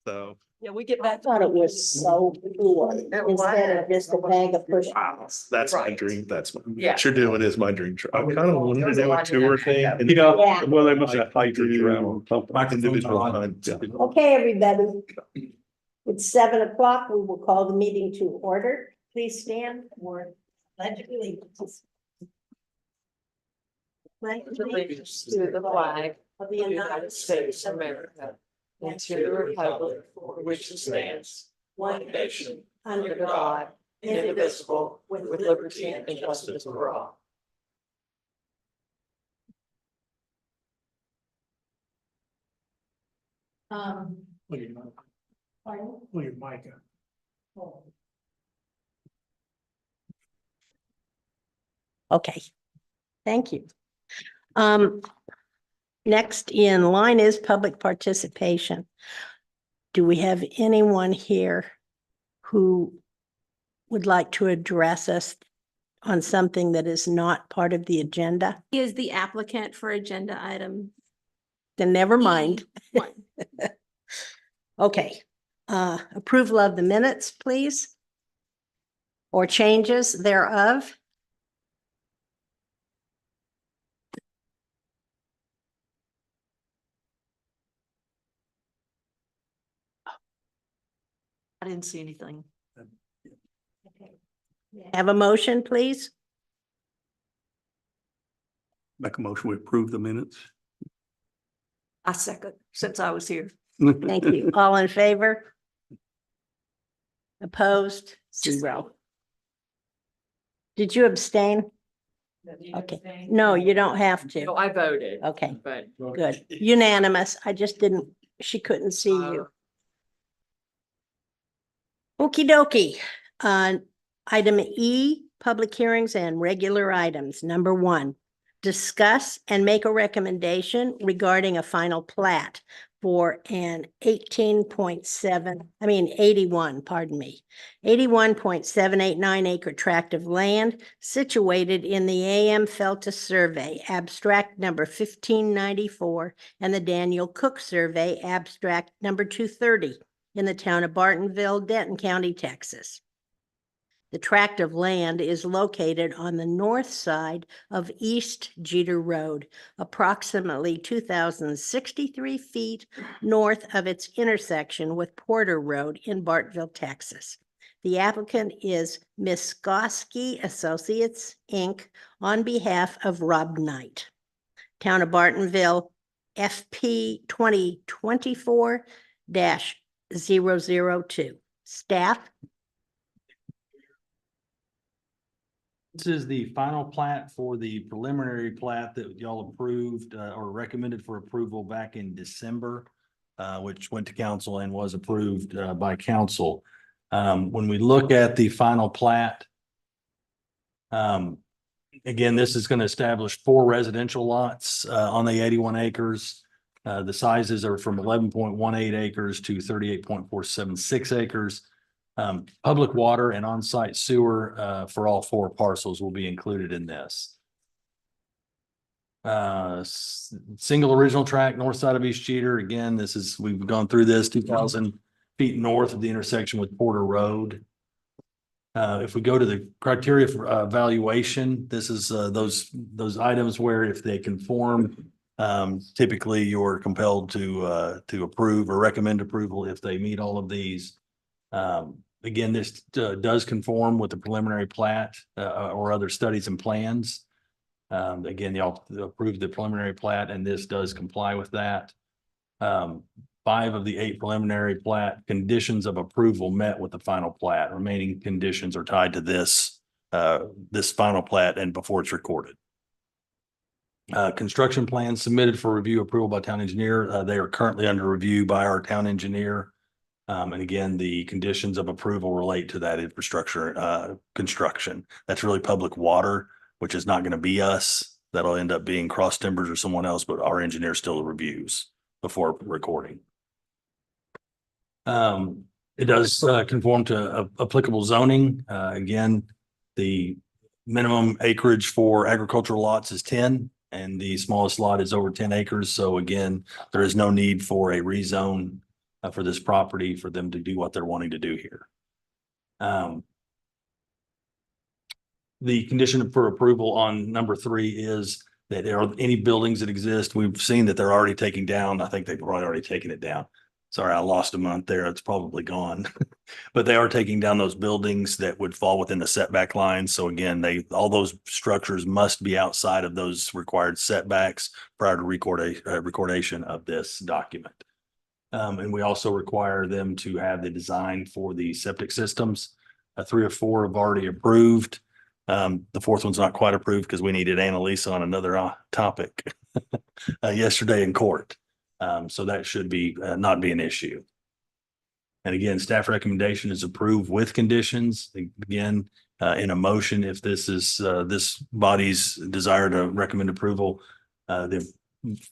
So. Yeah, we get back. I thought it was so cool instead of just a bag of push. That's my dream. That's Yeah. what you're doing is my dream. I kind of wanted to do a tour thing. And Yeah. well, they must have hydrogen around individual times. Okay, everybody. It's 7 o'clock. We will call the meeting to order. Please stand for pledge of allegiance. Pledge of Allegiance to the flag of of the United States of America and to the republic for which it stands, one nation, under God, indivisible, with liberty and justice for all. Pardon? Pull your mic up. Okay, thank you. Next in line is public participation. Do we have anyone here who would like to address us on something that is not part of the agenda? He is the applicant for agenda item. Then never mind. E1. Okay, approval of the minutes, please. Or changes thereof. I didn't see anything. Have a motion, please. Make a motion, we approve the minutes. I second, since I was here. Thank you. All in favor? Opposed? 0. Did you abstain? Okay. No, you don't have No, to. I voted, Okay, but good. Unanimous. I just didn't, she couldn't see you. Okey dokey. Item E, public hearings and regular items. Number 1, discuss and make a recommendation regarding a final plat for an 81.789 acre tract of land situated in the A.M. Feltus Survey, abstract number 1594, and the Daniel Cook Survey, abstract number 230, in the town of Bartonville, Denton County, Texas. The tract of land is located on the north side of East Jeter Road, approximately 2,063 feet north of its intersection with Porter Road in Bartonville, Texas. The applicant is Miskoski Associates, Inc., on behalf of Rob Knight. Town of Bartonville, FP 2024-002. Staff? This is the final plat for the preliminary plat that y'all approved or recommended for approval back in December, which went to council and was approved by council. When we look at the final plat, again, this is going to establish 4 residential lots on the 81 acres. The sizes are from 11.18 acres to 38.476 acres. Public water and on-site sewer for all 4 parcels will be included in this. Single original tract, north side of East Jeter. Again, we've gone through this 2,000 feet north of the intersection with Porter Road. If we go to the criteria for evaluation, this is those items where if they conform, typically you're compelled to approve or recommend approval if they meet all of these. Again, this does conform with the preliminary plat or other studies and plans. Again, y'all approved the preliminary plat and this does comply with that. 5 of the 8 preliminary plat conditions of approval met with the final plat. Remaining conditions are tied to this final plat and before it's recorded. Construction plans submitted for review approval by town engineer. They are currently under review by our town engineer. And again, the conditions of approval relate to that infrastructure construction. That's really public water, which is not going to be us. That'll end up being Cross Timbers or someone else, but our engineer still reviews before recording. It does conform to applicable zoning. Again, the minimum acreage for agricultural lots is 10 and the smallest lot is over 10 acres. So again, there is no need for a rezone for this property for them to do what they're wanting to do here. The condition for approval on number 3 is that there are any buildings that exist. We've seen that they're already taking down. I think they've probably already taken it down. Sorry, I lost a month there. It's probably gone. But they are taking down those buildings that would fall within the setback lines. So again, all those structures must be outside of those required setbacks prior to recordation of this document. And we also require them to have the design for the septic systems. 3 or 4 have already approved. The 4th one's not quite approved because we needed Annalisa on another topic yesterday in court. So that should be not be an issue. And again, staff recommendation is approved with conditions. Again, in a motion, if this is this body's desire to recommend approval, the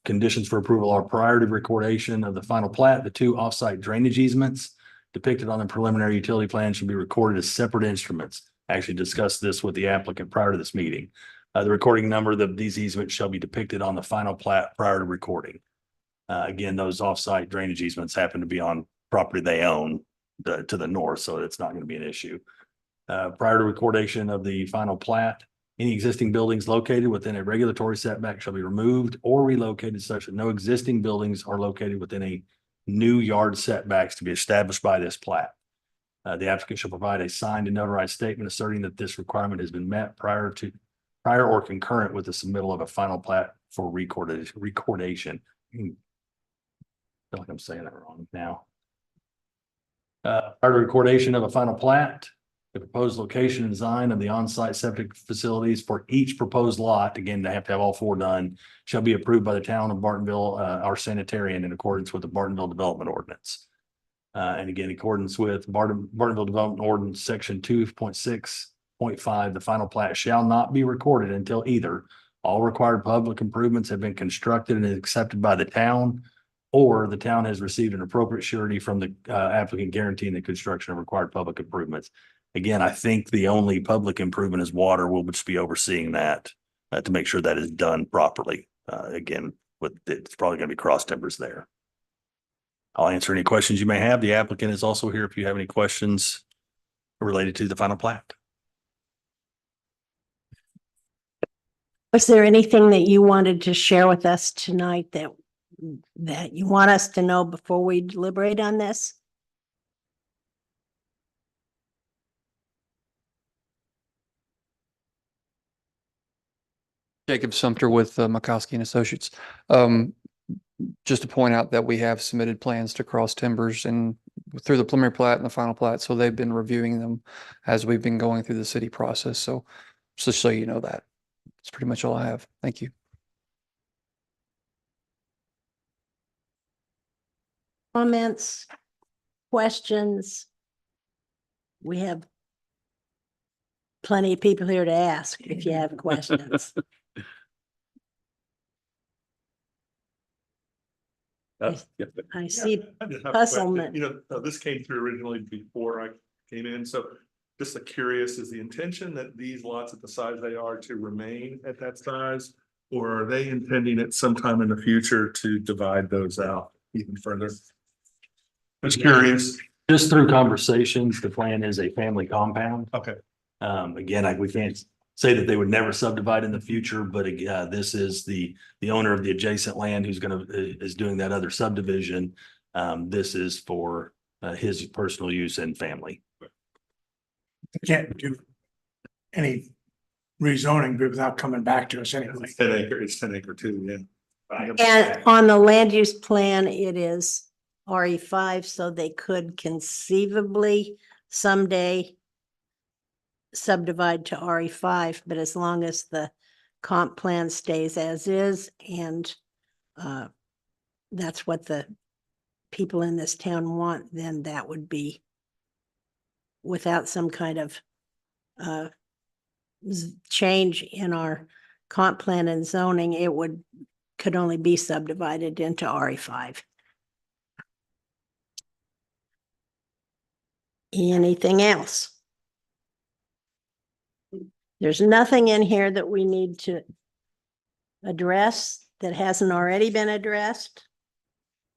conditions for approval are prior to recordation of the final plat, the 2 offsite drainage easements depicted on the preliminary utility plan should be recorded as separate instruments. I actually discussed this with the applicant prior to this meeting. The recording number of these easements shall be depicted on the final plat prior to recording. Again, those offsite drainage easements happen to be on property they own to the north, so it's not going to be an issue. Prior to recordation of the final plat, any existing buildings located within a regulatory setback shall be removed or relocated such that no existing buildings are located within a new yard setbacks to be established by this plat. The applicant shall provide a signed and notarized statement asserting that this requirement has been met prior or concurrent with the submittal of a final plat for recordation. I feel like I'm saying that wrong now. Prior to recordation of a final plat, the proposed location and design of the on-site septic facilities for each proposed lot, again, they have to have all 4 done, shall be approved by the town of Bartonville, our sanitarian, in accordance with the Bartonville Development Ordinance. And again, in accordance with Bartonville Development Ordinance, section 2.6.5, the final plat shall not be recorded until either all required public improvements have been constructed and accepted by the town, or the town has received an appropriate surety from the applicant guaranteeing the construction of required public improvements. Again, I think the only public improvement is water. We'll just be overseeing that to make sure that is done properly. Again, it's probably going to be cross timbers there. I'll answer any questions you may have. The applicant is also here if you have any questions related to the final plat. Was there anything that you wanted to share with us tonight that you want us to know before we deliberate on this? Jacob Sumter with Mikowski and Associates. Just to point out that we have submitted plans to cross timbers and through the preliminary plat and the final plat. So they've been reviewing them as we've been going through the city process. So just so you know that. That's pretty much all I have. Thank you. Comments, questions? We have plenty of people here to ask if you have questions. I see I just have a question. puzzlement. You know, this came through originally before I came in, so just curious, is the intention that these lots at the size they are to remain at that size? Or are they intending at some time in the future to divide those out even further? Just curious. Just through conversations, the plan is a family compound. Okay. Again, we can't say that they would never subdivide in the future, but this is the owner of the adjacent land who's is doing that other subdivision. This is for his personal use and family. Can't do any rezoning without coming back to us anyway. It's 10 acre, it's 10 acre too, yeah. And on the land use plan, it is RE5, so they could conceivably someday subdivide to RE5, but as long as the comp plan stays as is, and that's what the people in this town want, then that would be without some kind of change in our comp plan and zoning, could only be subdivided into RE5. Anything else? There's nothing in here that we need to address that hasn't already been addressed.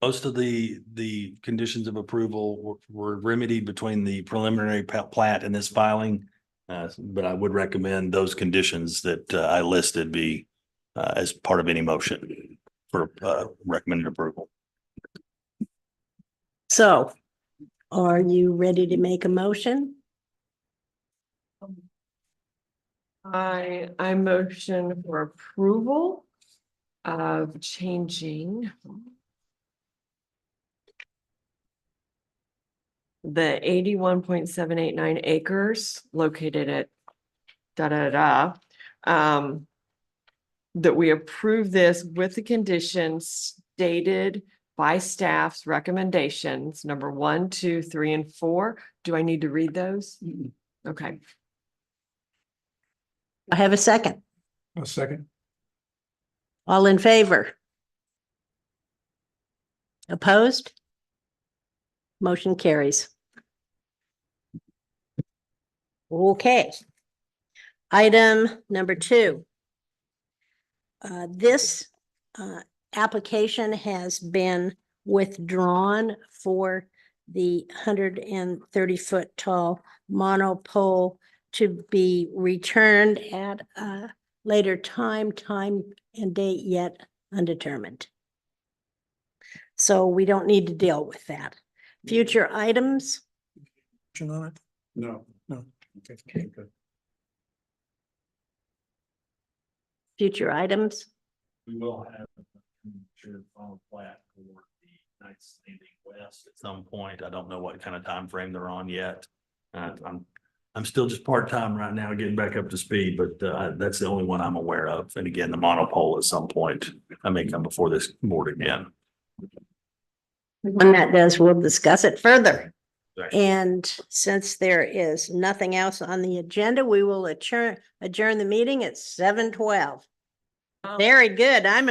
Most of the conditions of approval were remedied between the preliminary plat and this filing. But I would recommend those conditions that I listed be as part of any motion for recommended approval. So are you ready to make a motion? I motion for approval of changing the 81.789 acres located at that we approve this with the conditions stated by staff's recommendations, number 1, 2, 3, and 4. Do I need to read those? Okay. I have a second. A second. All in favor? Opposed? Motion carries. Okay. Item number 2. This application has been withdrawn for the 130-foot tall monopole to be returned at a later time and date yet undetermined. So we don't need to deal with that. Future items, Action on it? No. No. Okay, good. future items. We will have sure final plat for the Knights Landing West at some point. I don't know what kind of time frame they're on yet. I'm still just part-time right now, getting back up to speed, but that's the only one I'm aware of. And again, the monopole at some point, I may come before this board again. When that does, we'll discuss it further. Right. And since there is nothing else on the agenda, we will adjourn the meeting at 7:12. Very good. I'm